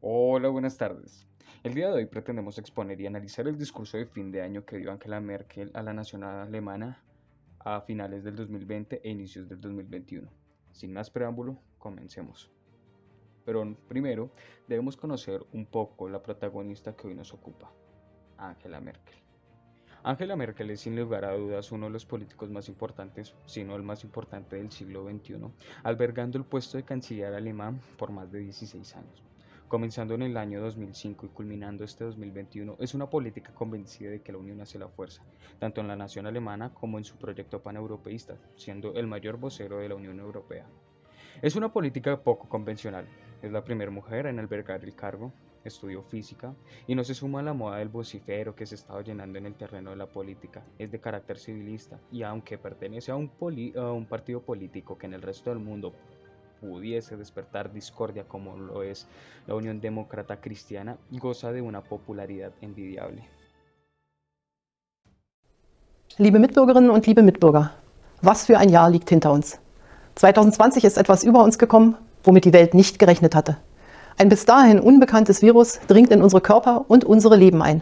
Hola, buenas tardes. El día de hoy pretendemos exponer y analizar el discurso de fin de año que dio Angela Merkel a la nación alemana a finales del 2020 e inicios del 2021. Sin más preámbulo, comencemos. Pero primero debemos conocer un poco la protagonista que hoy nos ocupa, Angela Merkel. Angela Merkel es sin lugar a dudas uno de los políticos más importantes, si no el más importante del siglo XXI, albergando el puesto de canciller alemán por más de 16 años. Comenzando en el año 2005 y culminando este 2021, es una política convencida de que la unión hace la fuerza, tanto en la nación alemana como en su proyecto paneuropeísta, siendo el mayor vocero de la Unión Europea. Es una política poco convencional. Es la primera mujer en albergar el cargo, estudió física y no se suma a la moda del vocifero que se estaba llenando en el terreno de la política. Es de carácter civilista y aunque pertenece a un partido político que en el resto del mundo pudiese despertar discordia como lo es la Unión Demócrata Cristiana, goza de una popularidad envidiable. Liebe Mitbürgerinnen und liebe Mitbürger, was für ein Jahr liegt hinter uns. 2020 ist etwas über uns gekommen, womit die Welt nicht gerechnet hatte. Ein bis dahin unbekanntes Virus dringt in unsere Körper und unsere Leben ein.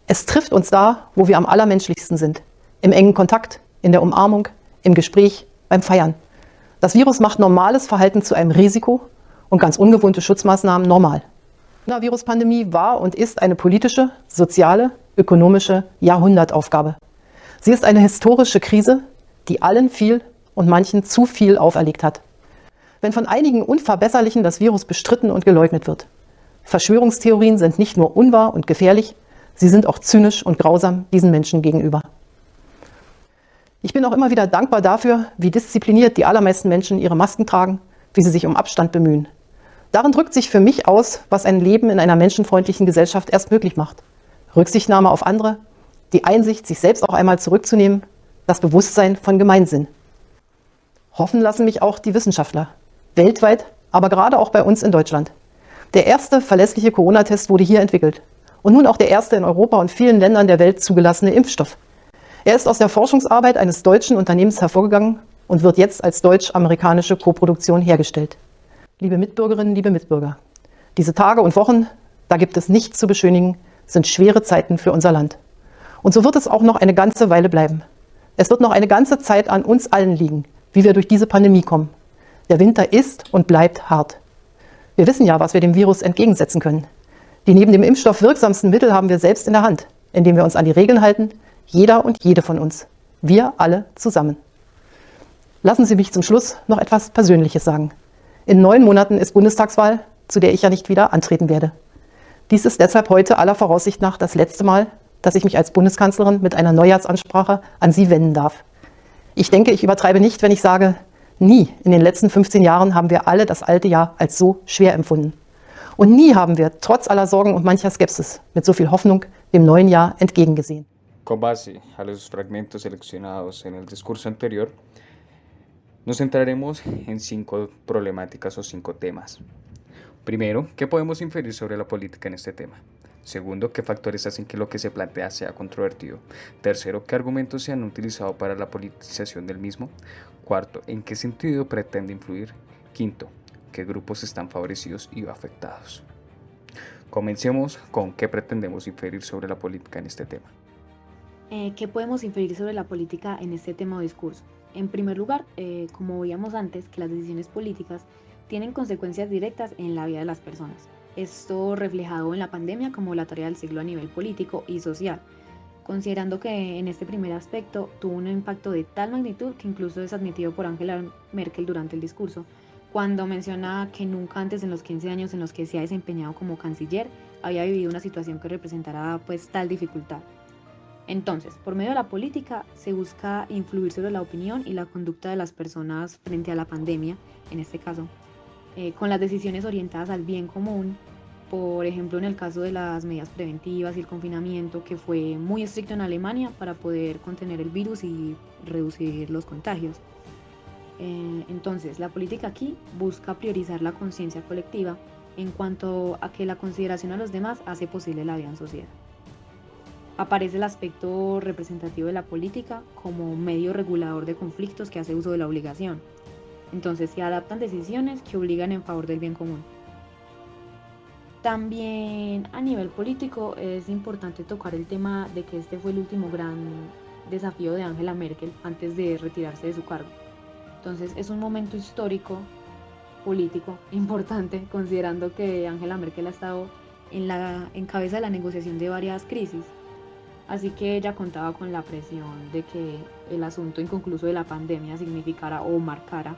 Es trifft uns da, wo wir am allermenschlichsten sind. Im engen Kontakt, in der Umarmung, im Gespräch, beim Feiern. Das Virus macht normales Verhalten zu einem Risiko und ganz ungewohnte Schutzmaßnahmen normal. Die Coronavirus-Pandemie war und ist eine politische, soziale, ökonomische Jahrhundertaufgabe. Sie ist eine historische Krise, die allen viel und manchen zu viel auferlegt hat. Wenn von einigen Unverbesserlichen das Virus bestritten und geleugnet wird. Verschwörungstheorien sind nicht nur unwahr und gefährlich, sie sind auch zynisch und grausam diesen Menschen gegenüber. Ich bin auch immer wieder dankbar dafür, wie diszipliniert die allermeisten Menschen ihre Masken tragen, wie sie sich um Abstand bemühen. Darin drückt sich für mich aus, was ein Leben in einer menschenfreundlichen Gesellschaft erst möglich macht. Rücksichtnahme auf andere, die Einsicht, sich selbst auch einmal zurückzunehmen, das Bewusstsein von Gemeinsinn. Hoffen lassen mich auch die Wissenschaftler. Weltweit, aber gerade auch bei uns in Deutschland. Der erste verlässliche Corona-Test wurde hier entwickelt. Und nun auch der erste in Europa und vielen Ländern der Welt zugelassene Impfstoff. Er ist aus der Forschungsarbeit eines deutschen Unternehmens hervorgegangen und wird jetzt als deutsch-amerikanische Koproduktion hergestellt. Liebe Mitbürgerinnen, liebe Mitbürger, diese Tage und Wochen, da gibt es nichts zu beschönigen, sind schwere Zeiten für unser Land. Und so wird es auch noch eine ganze Weile bleiben. Es wird noch eine ganze Zeit an uns allen liegen, wie wir durch diese Pandemie kommen. Der Winter ist und bleibt hart. Wir wissen ja, was wir dem Virus entgegensetzen können. Die neben dem Impfstoff wirksamsten Mittel haben wir selbst in der Hand, indem wir uns an die Regeln halten, jeder und jede von uns. Wir alle zusammen. Lassen Sie mich zum Schluss noch etwas Persönliches sagen. In 9 Monaten ist Bundestagswahl, zu der ich ja nicht wieder antreten werde. Dies ist deshalb heute aller Voraussicht nach das letzte Mal, dass ich mich als Bundeskanzlerin mit einer Neujahrsansprache an Sie wenden darf. Ich denke, ich übertreibe nicht, wenn ich sage, nie in den letzten 15 Jahren haben wir alle das alte Jahr als so schwer empfunden. Und nie haben wir, trotz aller Sorgen und mancher Skepsis, mit so viel Hoffnung dem neuen Jahr entgegengesehen. Con base a los fragmentos seleccionados en el discurso anterior, nos centraremos en 5 problemáticas o 5 temas. Primero, ¿qué podemos inferir sobre la política en este tema? Segundo, ¿qué factores hacen que lo que se plantea sea controvertido? Tercero, ¿qué argumentos se han utilizado para la politización del mismo? Cuarto, ¿en qué sentido pretende influir? Quinto, ¿qué grupos están favorecidos y afectados? Comencemos con qué pretendemos inferir sobre la política en este tema. ¿Qué podemos inferir sobre la política en este tema o discurso? En primer lugar, como veíamos antes, que las decisiones políticas tienen consecuencias directas en la vida de las personas. Esto reflejado en la pandemia como la tarea del siglo a nivel político y social, considerando que en este primer aspecto tuvo un impacto de tal magnitud que incluso es admitido por Angela Merkel durante el discurso, cuando menciona que nunca antes en los 15 años en los que se ha desempeñado como canciller había vivido una situación que representara pues tal dificultad. Entonces, por medio de la política se busca influir sobre la opinión y la conducta de las personas frente a la pandemia, en este caso, con las decisiones orientadas al bien común, por ejemplo en el caso de las medidas preventivas y el confinamiento que fue muy estricto en Alemania para poder contener el virus y reducir los contagios. Entonces, la política aquí busca priorizar la conciencia colectiva en cuanto a que la consideración a los demás hace posible la vida en sociedad. Aparece el aspecto representativo de la política como medio regulador de conflictos que hace uso de la obligación. Entonces se adaptan decisiones que obligan en favor del bien común. También a nivel político es importante tocar el tema de que este fue el último gran desafío de Angela Merkel antes de retirarse de su cargo. Entonces es un momento histórico, político, importante, considerando que Angela Merkel ha estado en cabeza de la negociación de varias crisis. Así que ella contaba con la presión de que el asunto inconcluso de la pandemia significara o marcara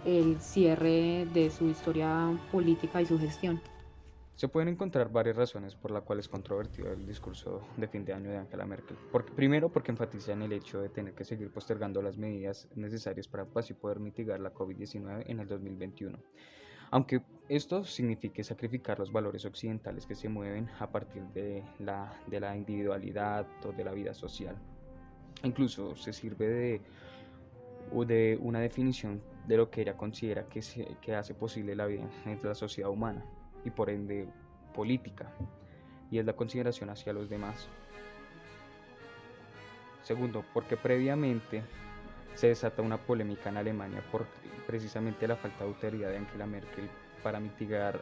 el cierre de su historia política y su gestión. Se pueden encontrar varias razones por las cuales es controvertido el discurso de fin de año de Angela Merkel. Primero, porque enfatiza en el hecho de tener que seguir postergando las medidas necesarias para así poder mitigar la COVID-19 en el 2021. Aunque esto signifique sacrificar los valores occidentales que se mueven a partir de la individualidad o de la vida social. Incluso se sirve de una definición de lo que ella considera que hace posible la vida en la sociedad humana y por ende política, y es la consideración hacia los demás. Segundo, porque previamente se desata una polémica en Alemania por precisamente la falta de autoridad de Angela Merkel para mitigar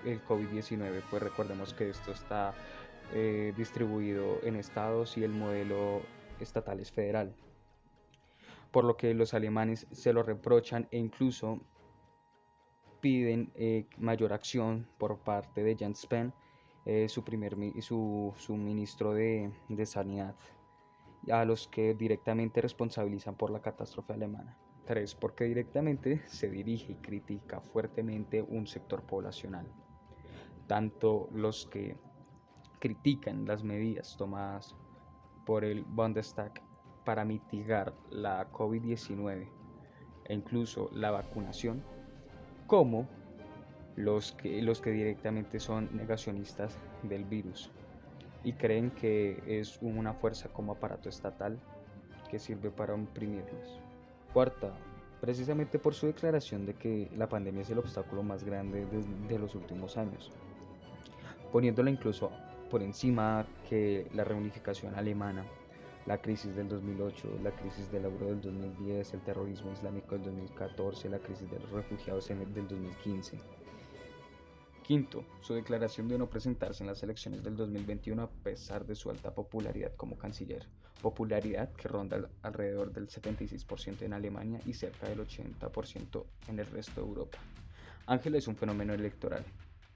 el COVID-19, pues recordemos que esto está distribuido en estados y el modelo estatal es federal, por lo que los alemanes se lo reprochan e incluso piden mayor acción por parte de Jens Spahn, su ministro de Sanidad, a los que directamente responsabilizan por la catástrofe alemana. 3. Porque directamente se dirige y critica fuertemente un sector poblacional, tanto los que critican las medidas tomadas por el Bundestag para mitigar la COVID-19 e incluso la vacunación, como los que directamente son negacionistas del virus y creen que es una fuerza como aparato estatal que sirve para oprimirlos. Cuarta, precisamente por su declaración de que la pandemia es el obstáculo más grande de los últimos años, poniéndola incluso por encima que la reunificación alemana, la crisis del 2008, la crisis del euro del 2010, el terrorismo islámico del 2014, la crisis de los refugiados del 2015. Quinto, su declaración de no presentarse en las elecciones del 2021 a pesar de su alta popularidad como canciller, popularidad que ronda alrededor del 76% en Alemania y cerca del 80% en el resto de Europa. Angela es un fenómeno electoral,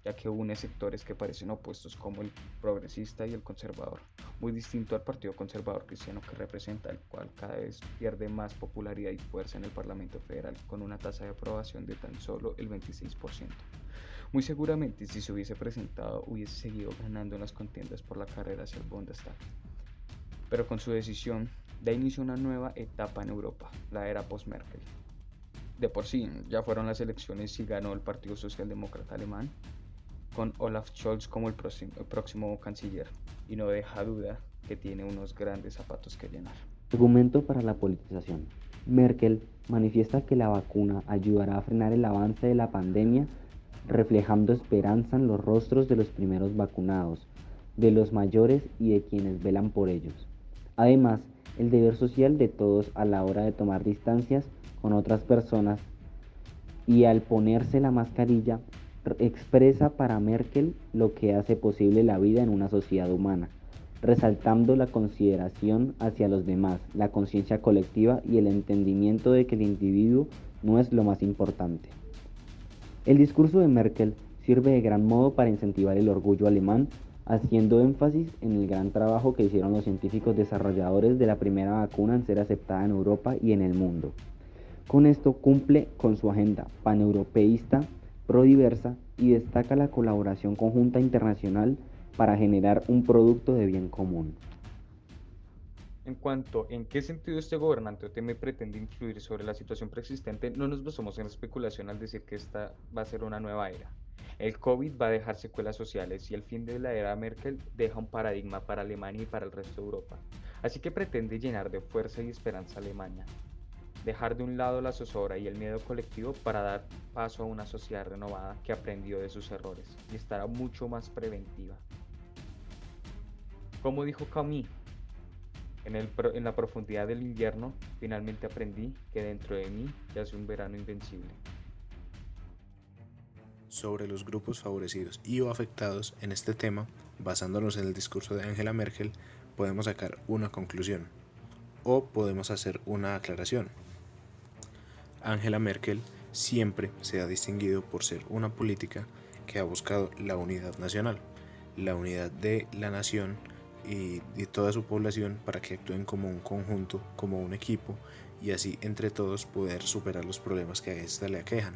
ya que une sectores que parecen opuestos como el progresista y el conservador, muy distinto al Partido Conservador Cristiano que representa, el cual cada vez pierde más popularidad y fuerza en el Parlamento Federal, con una tasa de aprobación de tan solo el 26%. Muy seguramente, si se hubiese presentado, hubiese seguido ganando en las contiendas por la carrera hacia el Bundestag. Pero con su decisión, da inicio a una nueva etapa en Europa, la era post-Merkel. De por sí, ya fueron las elecciones y ganó el Partido Socialdemócrata Alemán, con Olaf Scholz como el próximo canciller, y no deja duda que tiene unos grandes zapatos que llenar. Argumento para la politización. Merkel manifiesta que la vacuna ayudará a frenar el avance de la pandemia, reflejando esperanza en los rostros de los primeros vacunados, de los mayores y de quienes velan por ellos. Además, el deber social de todos a la hora de tomar distancias con otras personas y al ponerse la mascarilla expresa para Merkel lo que hace posible la vida en una sociedad humana, resaltando la consideración hacia los demás, la conciencia colectiva y el entendimiento de que el individuo no es lo más importante. El discurso de Merkel sirve de gran modo para incentivar el orgullo alemán, haciendo énfasis en el gran trabajo que hicieron los científicos desarrolladores de la primera vacuna en ser aceptada en Europa y en el mundo. Con esto cumple con su agenda paneuropeísta, prodiversa y destaca la colaboración conjunta internacional para generar un producto de bien común. En cuanto en qué sentido este gobernante o teme pretende influir sobre la situación preexistente, no nos basamos en la especulación al decir que esta va a ser una nueva era. El COVID va a dejar secuelas sociales y el fin de la era Merkel deja un paradigma para Alemania y para el resto de Europa. Así que pretende llenar de fuerza y esperanza a Alemania, dejar de un lado la zozobra y el miedo colectivo para dar paso a una sociedad renovada que aprendió de sus errores y estará mucho más preventiva. Como dijo Camus, en la profundidad del invierno, finalmente aprendí que dentro de mí yace un verano invencible. sobre los grupos favorecidos y o afectados en este tema, basándonos en el discurso de Angela Merkel, podemos sacar una conclusión o podemos hacer una aclaración. Angela Merkel siempre se ha distinguido por ser una política que ha buscado la unidad nacional, la unidad de la nación y de toda su población para que actúen como un conjunto, como un equipo, y así entre todos poder superar los problemas que a esta le aquejan.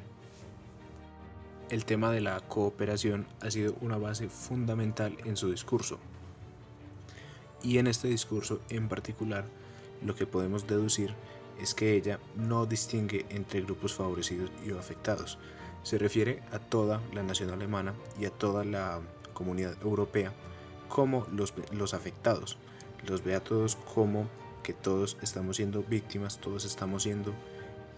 El tema de la cooperación ha sido una base fundamental en su discurso. Y en este discurso en particular, lo que podemos deducir es que ella no distingue entre grupos favorecidos y afectados. Se refiere a toda la nación alemana y a toda la comunidad europea como los afectados. Los ve a todos como que todos estamos siendo víctimas, todos estamos siendo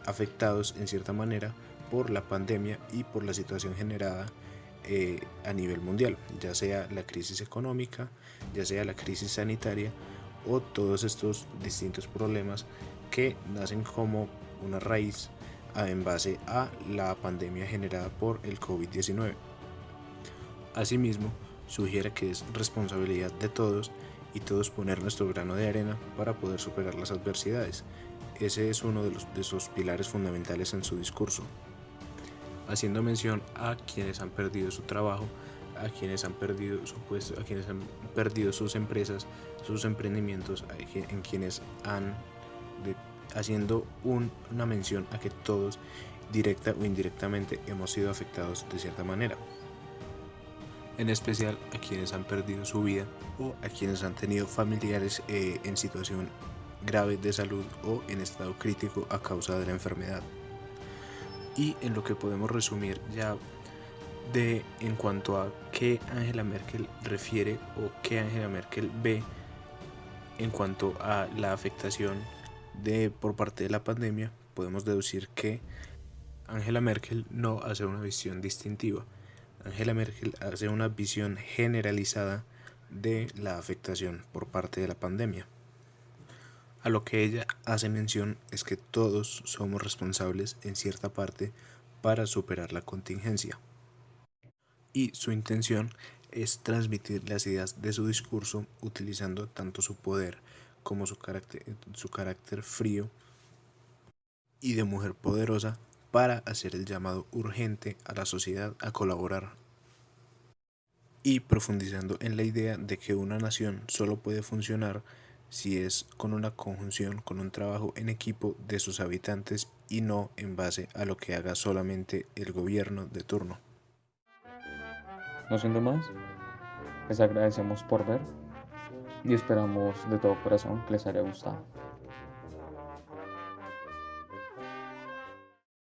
afectados en cierta manera por la pandemia y por la situación generada a nivel mundial, ya sea la crisis económica, ya sea la crisis sanitaria o todos estos distintos problemas que nacen como una raíz en base a la pandemia generada por el COVID-19. Asimismo, sugiere que es responsabilidad de todos y todos poner nuestro grano de arena para poder superar las adversidades. Ese es uno de sus pilares fundamentales en su discurso, haciendo mención a quienes han perdido su trabajo, a quienes han perdido su puesto, a quienes han perdido sus empresas, sus emprendimientos, en quienes haciendo una mención a que todos, directa o indirectamente, hemos sido afectados de cierta manera. En especial a quienes han perdido su vida o a quienes han tenido familiares en situación grave de salud o en estado crítico a causa de la enfermedad. Y en lo que podemos resumir ya en cuanto a qué Angela Merkel refiere o qué Angela Merkel ve en cuanto a la afectación por parte de la pandemia, podemos deducir que Angela Merkel no hace una visión distintiva. Angela Merkel hace una visión generalizada de la afectación por parte de la pandemia. A lo que ella hace mención es que todos somos responsables en cierta parte para superar la contingencia. Y su intención es transmitir las ideas de su discurso utilizando tanto su poder como su carácter frío y de mujer poderosa para hacer el llamado urgente a la sociedad a colaborar. Y profundizando en la idea de que una nación solo puede funcionar si es con una conjunción, con un trabajo en equipo de sus habitantes y no en base a lo que haga solamente el gobierno de turno. No siendo más, les agradecemos por ver y esperamos de todo corazón que les haya gustado.